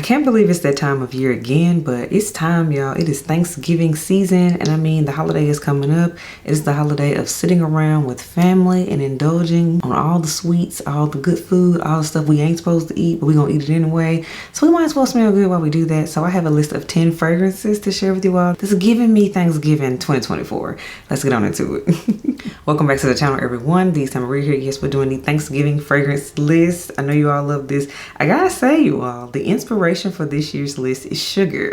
can't believe it's that time of year again, but it's time, y'all. It is Thanksgiving season, and I mean, the holiday is coming up. It is the holiday of sitting around with family and indulging on all the sweets, all the good food, all the stuff we ain't supposed to eat, but we're gonna eat it anyway. So we might as well smell good while we do that. So I have a list of 10 fragrances to share with you all. This is giving me Thanksgiving 2024. Let's get on into it. Welcome back to the channel, everyone. This time we're here. Yes, we're doing the Thanksgiving fragrance list. I know you all love this. I gotta say, you all, the inspiration for this year's list is sugar.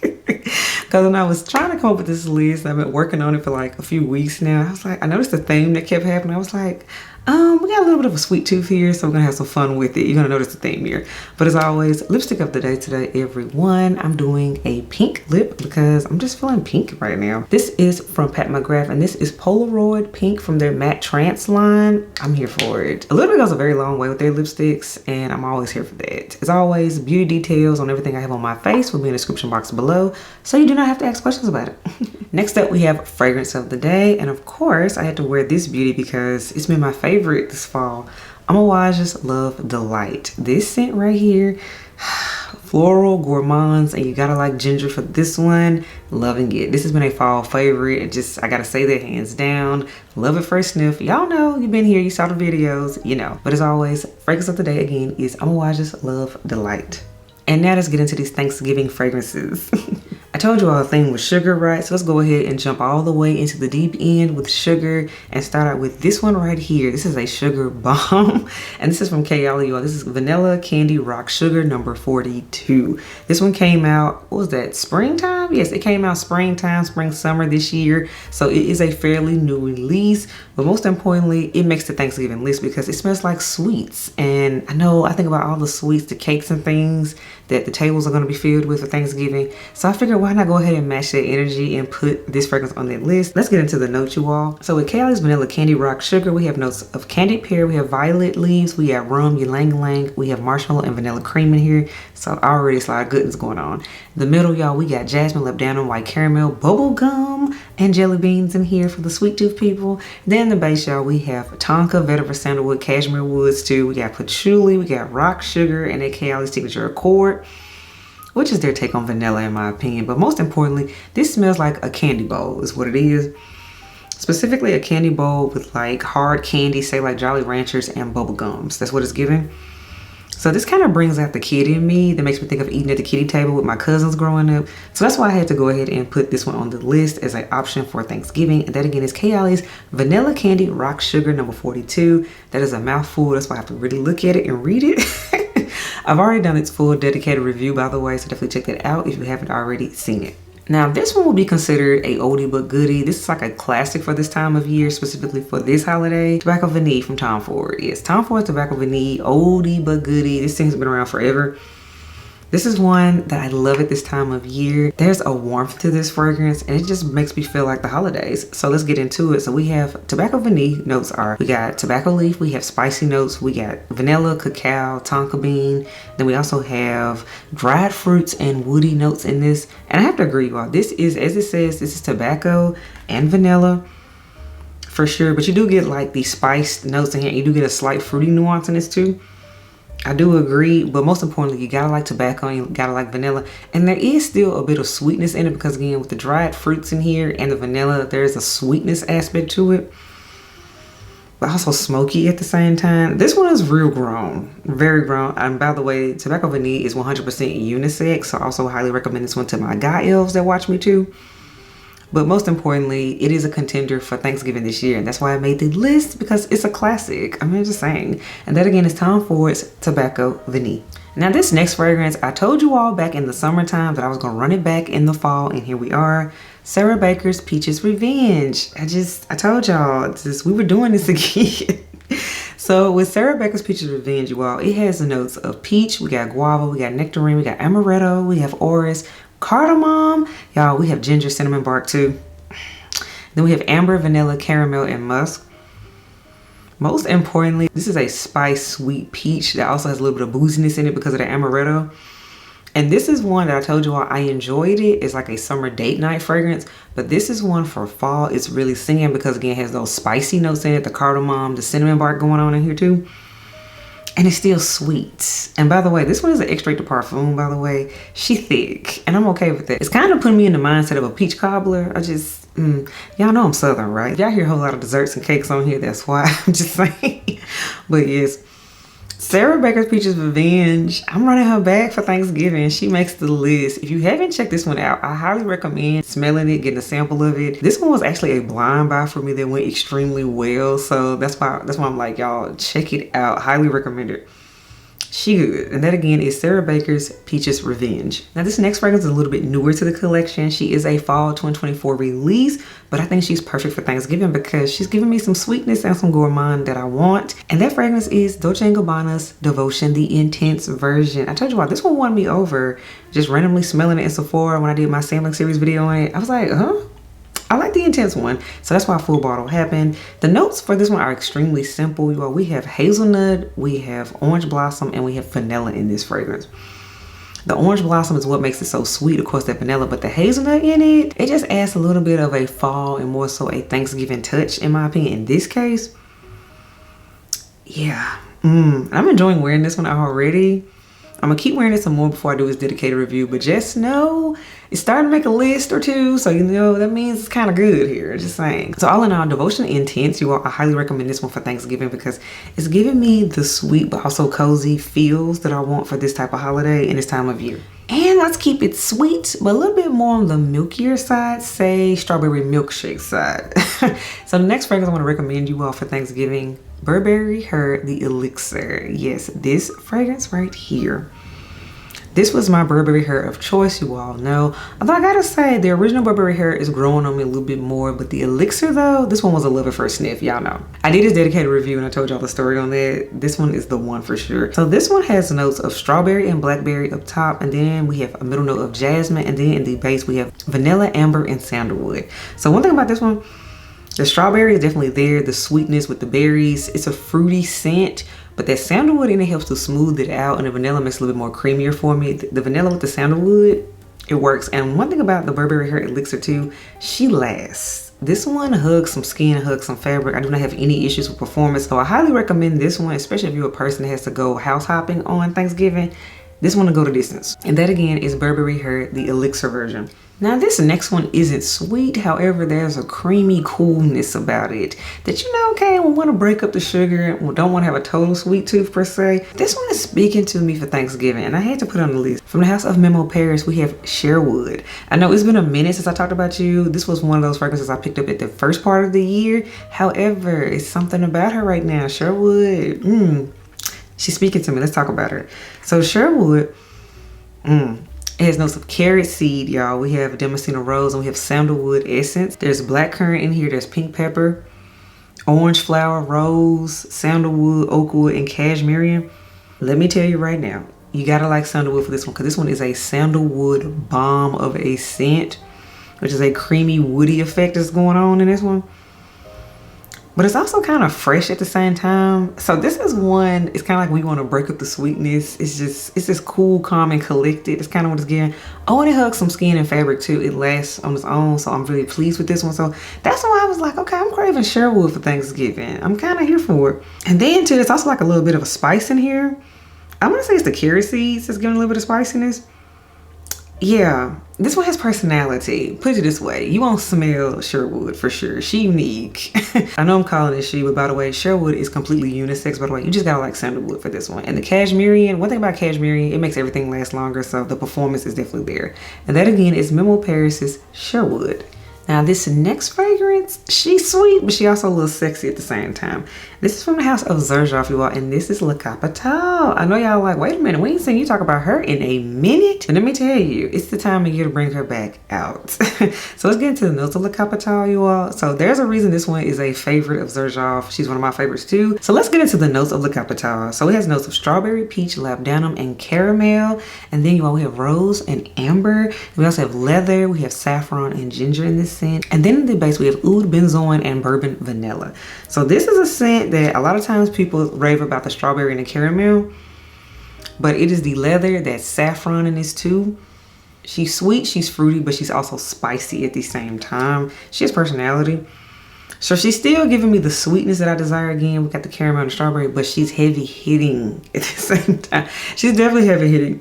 Because when I was trying to come up with this list, I've been working on it for like a few weeks now. I was like, I noticed a theme that kept happening. I was like, we got a little bit of a sweet tooth here, so we're gonna have some fun with it. You're gonna notice the theme here. But as always, lipstick of the day today, everyone. I'm doing a pink lip because I'm just feeling pink right now. This is from McGrath, and this is Polaroid Pink from their Matte Trance line. I'm here for it. A little bit goes a very long way with their lipsticks, and I'm always here for that. As always, beauty details on everything I have on my face will be in the description box below, so you do not have to ask questions about it. Next up, we have fragrance of the day, and of course, I had to wear this beauty because it's been my favorite this fall. Just Love Delight. This scent right here, floral gourmands, and you gotta like ginger for this one. Loving it. This has been a fall favorite. I gotta say that hands down. Love it first sniff. Y'all know, you've been here, you saw the videos, you know. But as always, fragrance of the day again is Just Love Delight. And now let's get into these Thanksgiving fragrances. I told you all the thing was sugar, right? So let's go ahead and jump all the way into the deep end with sugar and start out with this one right here. This is a sugar bomb. And this is from Kayali, y'all. This is Vanilla Candy Rock Sugar number 42. This one came out, what was that, springtime? Yes, it came out springtime, spring, summer this year. So it is a fairly new release. But most importantly, it makes the Thanksgiving list because it smells like sweets. And I think about all the sweets, the cakes and things that the tables are going to be filled with for Thanksgiving. So I figured, why not go ahead and match that energy and put this fragrance on that list. Let's get into the notes, you all. So with Kayali's Vanilla Candy Rock Sugar, we have notes of candied pear, we have violet leaves, we have rum, ylang ylang, we have marshmallow and vanilla cream in here. So already it's a lot of goodness going on. In the middle, y'all, we got jasmine, labdanum, white caramel, bubble gum, and jelly beans in here for the sweet tooth people. Then in the base, y'all, we have tonka, vetiver, sandalwood, cashmere woods too. We got patchouli, we got rock sugar, and then Kayali's Signature Accord, which is their take on vanilla in my opinion. But most importantly, this smells like a candy bowl is what it is. Specifically a candy bowl with like hard candy, say like Jolly Ranchers and bubble gums. That's what it's giving. So this kind of brings out the kid in me. That makes me think of eating at the kiddie table with my cousins growing up. So that's why I had to go ahead and put this one on the list as an option for Thanksgiving. And that again is Kayali's Vanilla Candy Rock Sugar number 42. That is a mouthful. That's why I have to really look at it and read it. I've already done its full dedicated review, by the way, so definitely check that out if you haven't already seen it. Now, this one will be considered a oldie but goodie. This is like a classic for this time of year, specifically for this holiday. Tobacco Vanille from Tom Ford. Yes, Tom Ford's Tobacco Vanille, oldie but goodie. This thing's been around forever. This is one that I love at this time of year. There's a warmth to this fragrance and it just makes me feel like the holidays. So let's get into it. So we have tobacco vanille notes we got tobacco leaf, we have spicy notes, we got vanilla, cacao, tonka bean. Then we also have dried fruits and woody notes in this. And I have to agree, y'all, this is, as it says, this is tobacco and vanilla for sure. But you do get like the spiced notes in here. You do get a slight fruity nuance in this too. I do agree, but most importantly, you gotta like tobacco and you gotta like vanilla. And there is still a bit of sweetness in it because again, with the dried fruits in here and the vanilla, there's a sweetness aspect to it, but also smoky at the same time. This one is real grown, very grown. And by the way, Tobacco Vanille is 100% unisex, so I also highly recommend this one to my guy elves that watch me too. But most importantly, it is a contender for Thanksgiving this year. And that's why I made the list, because it's a classic. I mean, just saying. And that again is Tom Ford's Tobacco Vanille. Now this next fragrance, I told you all back in the summertime that I was gonna run it back in the fall, and here we are. Sarah Baker's Peaches Revenge. I told y'all, we were doing this again. So with Sarah Baker's Peaches Revenge, you all, it has the notes of peach, we got guava, we got nectarine, we got amaretto, we have orris, cardamom, y'all, we have ginger, cinnamon bark too. Then we have amber, vanilla, caramel, and musk. Most importantly, this is a spice sweet peach that also has a little bit of booziness in it because of the amaretto. And this is one that I told you all I enjoyed it. It's like a summer date night fragrance, but this is one for fall. It's really singing because again, it has those spicy notes in it, the cardamom, the cinnamon bark going on in here too. and it's still sweet. And by the way, this one is an extrait de parfum, by the way. She thick, and I'm okay with that. It's kind of putting me in the mindset of a peach cobbler. Y'all know I'm Southern, right? If y'all hear a whole lot of desserts and cakes on here, that's why. I'm just saying. But yes, Sarah Baker's Peaches Revenge. I'm running her back for Thanksgiving. She makes the list. If you haven't checked this one out, I highly recommend smelling it, getting a sample of it. This one was actually a blind buy for me that went extremely well. So that's why I'm like, y'all, check it out. Highly recommend it. She good. And that again is Sarah Baker's Peaches Revenge. Now this next fragrance is a little bit newer to the collection. She is a fall 2024 release, but I think she's perfect for Thanksgiving because she's giving me some sweetness and some gourmand that I want. And that fragrance is Dolce & Gabbana's Devotion, the intense version. I told you about this one won me over. Just randomly smelling it in Sephora when I did my sampling series video on it. I was like, huh? I like the intense one, so that's why a full bottle happened. The notes for this one are extremely simple. You all, we have hazelnut, we have orange blossom, and we have vanilla in this fragrance. The orange blossom is what makes it so sweet, of course, that vanilla, but the hazelnut in it, it just adds a little bit of a fall and more so a Thanksgiving touch, in my opinion, in this case. Yeah, I'm enjoying wearing this one already. I'm gonna keep wearing it some more before I do this dedicated review, but just know it's starting to make a list or two, so you know that means it's kind of good here, just saying. So all in all, Devotion Intense, you all, I highly recommend this one for Thanksgiving because it's giving me the sweet but also cozy feels that I want for this type of holiday and this time of year. And let's keep it sweet, but a little bit more on the milkier side, say strawberry milkshake side. So the next fragrance I want to recommend you all for Thanksgiving, Burberry Her the Elixir. Yes, this fragrance right here. This was my Burberry Her of choice, you all know. Although I gotta say, the original Burberry Her is growing on me a little bit more, but the Elixir though, this one was a love at first sniff, y'all know. I did this dedicated review and I told y'all the story on that. This one is the one for sure. So this one has notes of strawberry and blackberry up top, and then we have a middle note of jasmine, and then in the base we have vanilla, amber, and sandalwood. So one thing about this one, the strawberry is definitely there, the sweetness with the berries. It's a fruity scent, but that sandalwood in it helps to smooth it out, and the vanilla makes it a little bit more creamier for me. The vanilla with the sandalwood, it works. And one thing about the Burberry Her Elixir too, she lasts. This one hugs some skin, hugs some fabric. I do not have any issues with performance, so I highly recommend this one, especially if you're a person that has to go house hopping on Thanksgiving. This one will go the distance. And that again is Burberry Her, the Elixir version. Now this next one isn't sweet, however there's a creamy coolness about it that, you know, okay, we want to break up the sugar, we don't want to have a total sweet tooth per se. This one is speaking to me for Thanksgiving, and I had to put it on the list. From the House of Memo Paris, we have Sherwood. I know it's been a minute since I talked about you. This was one of those fragrances I picked up at the first part of the year. However, it's something about her right now. Sherwood, she's speaking to me. Let's talk about her. So Sherwood, it has notes of carrot seed, y'all. We have Damasceno rose, and we have sandalwood essence. There's blackcurrant in here. There's pink pepper, orange flower, rose, sandalwood, oakwood, and cashmere. Let me tell you right now, you gotta like sandalwood for this one, because this one is a sandalwood bomb of a scent, which is a creamy, woody effect that's going on in this one. But it's also kind of fresh at the same time. So this is one, it's kind of like we want to break up the sweetness. It's just cool, calm, and collected. It's kind of what it's getting. Oh, and it hugs some skin and fabric too. It lasts on its own, so I'm really pleased with this one. So that's why I was like, okay, I'm craving Sherwood for Thanksgiving. I'm kind of here for it. And then too, there's also like a little bit of a spice in here. I'm gonna say it's the carrot seeds that's giving a little bit of spiciness. Yeah, this one has personality. Put it this way, you won't smell Sherwood for sure. She unique. I know I'm calling it she, but by the way, Sherwood is completely unisex, by the way. You just gotta like sandalwood for this one. And the cashmere, one thing about cashmere, it makes everything last longer, so the performance is definitely there. And that again is Memo Paris's Sherwood. Now this next fragrance, she's sweet, but she also a little sexy at the same time. This is from the House of Xerjoff, you all, and this is La Capitale. I know y'all like, wait a minute, we ain't seen you talk about her in a minute. And let me tell you, it's the time of year to bring her back out. So let's get into the notes of La Capitale, you all. So there's a reason this one is a favorite of Xerjoff. She's one of my favorites too. So let's get into the notes of La Capitale. So it has notes of strawberry, peach, labdanum, and caramel. And then you all, we have rose and amber. We also have leather, we have saffron and ginger in this scent. And then in the base, we have oud, benzoin, and bourbon vanilla. So this is a scent that a lot of times people rave about the strawberry and the caramel, but it is the leather, that saffron in this too. She's sweet, she's fruity, but she's also spicy at the same time. She has personality. So she's still giving me the sweetness that I desire. Again, we got the caramel and the strawberry, but she's heavy hitting at the same time. She's definitely heavy hitting.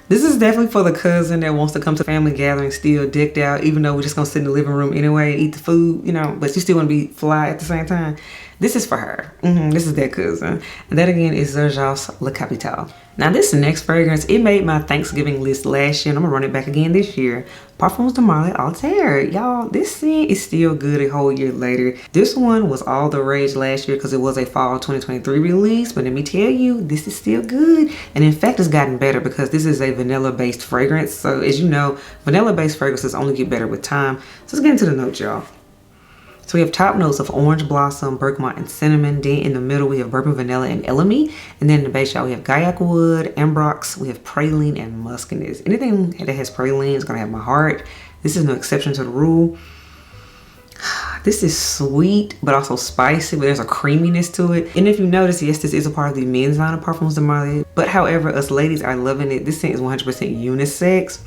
This is definitely for the cousin that wants to come to family gathering still decked out, even though we're just gonna sit in the living room anyway and eat the food, you know, but you still wanna be fly at the same time. This is for her. This is that cousin. And that again is Zerjoff's Le Capital. Now this next fragrance, it made my Thanksgiving list last year and I'm gonna run it back again this year. Parfums de Marly Alter. Y'all, this scent is still good a whole year later. This one was all the rage last year because it was a fall 2023 release, but let me tell you, this is still good. And in fact, it's gotten better because this is a vanilla based fragrance. So as you know, vanilla based fragrances only get better with time. So let's get into the notes, y'all. So we have top notes of orange blossom, bergamot, and cinnamon. Then in the middle, we have bourbon, vanilla, and elemi. And then in the base, y'all, we have gaiac wood, ambrox, we have praline, and muskiness. Anything that has praline is gonna have my heart. This is no exception to the rule. This is sweet, but also spicy, but there's a creaminess to it. And if you notice, yes, this is a part of the men's line of Parfums de Marly. But however, us ladies are loving it. This scent is 100% unisex,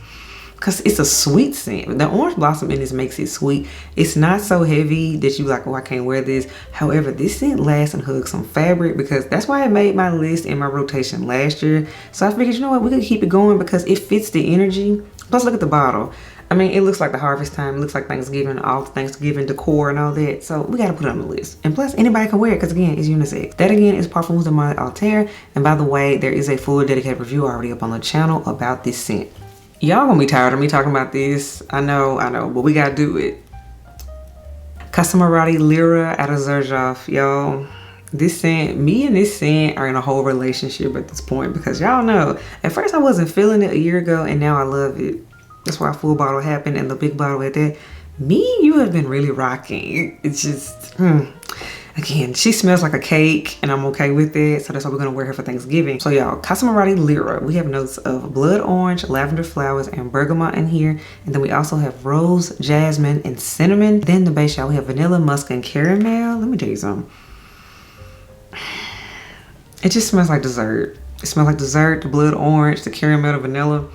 because it's a sweet scent. The orange blossom in this makes it sweet. It's not so heavy that you like, oh, I can't wear this. However, this scent lasts and hugs some fabric, because that's why it made my list in my rotation last year. So I figured, you know what, we could keep it going because it fits the energy. Plus look at the bottle. I mean, it looks like the harvest time. It looks like Thanksgiving, all Thanksgiving decor and all that. So we gotta put it on the list. And plus, anybody can wear it because again, it's unisex. That again is Parfums de Marly Alter. And by the way, there is a full dedicated review already up on the channel about this scent. Y'all gonna be tired of me talking about this. I know, but we gotta do it. Casamarati Lyra out of Xerjoff, y'all. This scent, me and this scent are in a whole relationship at this point because y'all know, at first I wasn't feeling it a year ago and now I love it. That's why full bottle happened and the big bottle at that. Me, you have been really rocking. It's just, again, she smells like a cake and I'm okay with it. So that's why we're gonna wear her for Thanksgiving. So y'all, Casamarati Lyra, we have notes of blood orange, lavender flowers, and bergamot in here. And then we also have rose, jasmine, and cinnamon. Then the base, y'all, we have vanilla, musk, and caramel. Let me tell you something. It just smells like dessert. It smells like dessert, the blood orange, the caramel, the vanilla.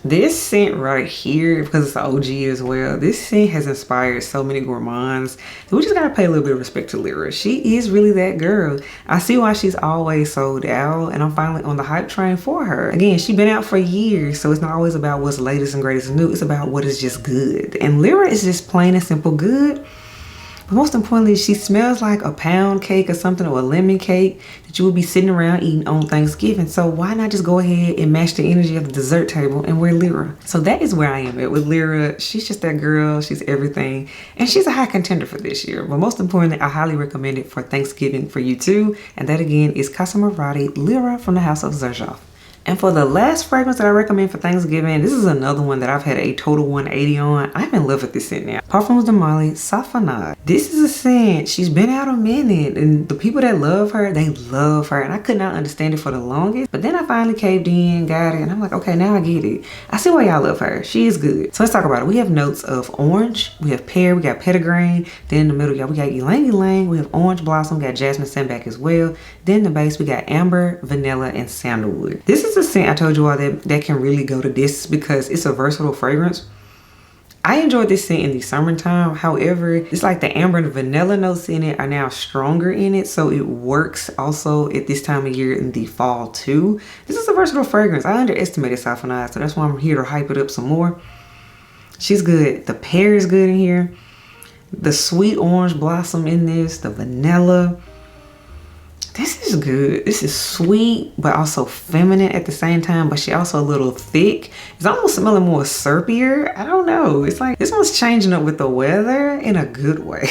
This scent right here, because it's the OG as well, this scent has inspired so many gourmands. So we just gotta pay a little bit of respect to Lyra. She is really that girl. I see why she's always sold out, and I'm finally on the hype train for her. Again, she's been out for years, so it's not always about what's latest and greatest and new. It's about what is just good. And Lyra is just plain and simple good. But most importantly, she smells like a pound cake or something, or a lemon cake that you would be sitting around eating on Thanksgiving. So why not just go ahead and match the energy of the dessert table and wear Lyra? So that is where I am at with Lyra. She's just that girl. She's everything. And she's a high contender for this year. But most importantly, I highly recommend it for Thanksgiving for you too. And that again is Casamarati Lyra from the house of Xerjoff. And for the last fragrance that I recommend for Thanksgiving, this is another one that I've had a total 180 on. I'm in love with this scent now. Parfums de Marly Safanade. This is a scent. She's been out a minute, and the people that love her, they love her. And I could not understand it for the longest. But then I finally caved in, got it, and I'm like, okay, now I get it. I see why y'all love her. She is good. So let's talk about it. We have notes of orange, we have pear, we got petitgrain. Then in the middle, y'all, we got ylang ylang. We have orange blossom, we got jasmine sandback as well. Then in the base, we got amber, vanilla, and sandalwood. This is a scent I told you all that can really go to this because it's a versatile fragrance. I enjoyed this scent in the summertime. However, it's like the amber and the vanilla notes in it are now stronger in it. So it works also at this time of year in the fall too. This is a versatile fragrance. I underestimated Safanade, so that's why I'm here to hype it up some more. She's good. The pear is good in here. The sweet orange blossom in this, the vanilla. This is good. This is sweet, but also feminine at the same time, but she also a little thick. It's almost smelling more syruppier. I don't know. It's like this one's changing up with the weather in a good way.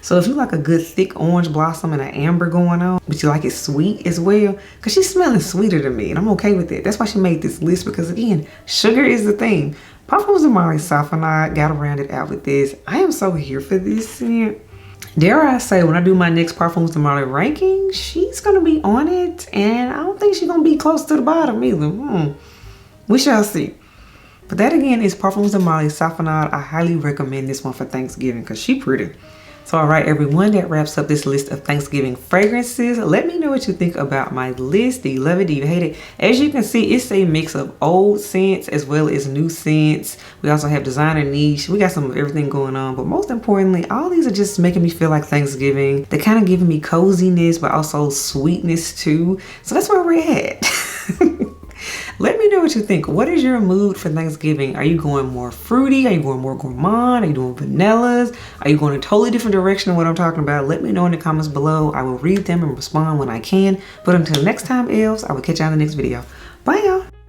So if you like a good thick orange blossom and an amber going on, but you like it sweet as well, because she's smelling sweeter than me, and I'm okay with it. That's why she made this list, because again, sugar is the thing. Parfums de Marly Safanade, gotta round it out with this. I am so here for this scent. Dare I say, when I do my next Parfums de Marly ranking, she's gonna be on it, and I don't think she's gonna be close to the bottom either. We shall see. But that again is Parfums de Marly Safanade. I highly recommend this one for Thanksgiving because she pretty. So all right, everyone, that wraps up this list of Thanksgiving fragrances. Let me know what you think about my list. Do you love it? Do you hate it? As you can see, it's a mix of old scents as well as new scents. We also have designer niche. We got some of everything going on, but most importantly, all these are just making me feel like Thanksgiving. They're kind of giving me coziness, but also sweetness too. So that's where we're at. Let me know what you think. What is your mood for Thanksgiving? Are you going more fruity? Are you going more gourmand? Are you doing vanillas? Are you going a totally different direction than what I'm talking about? Let me know in the comments below. I will read them and respond when I can. But until next time, elves, I will catch y'all in the next video. Bye, y'all.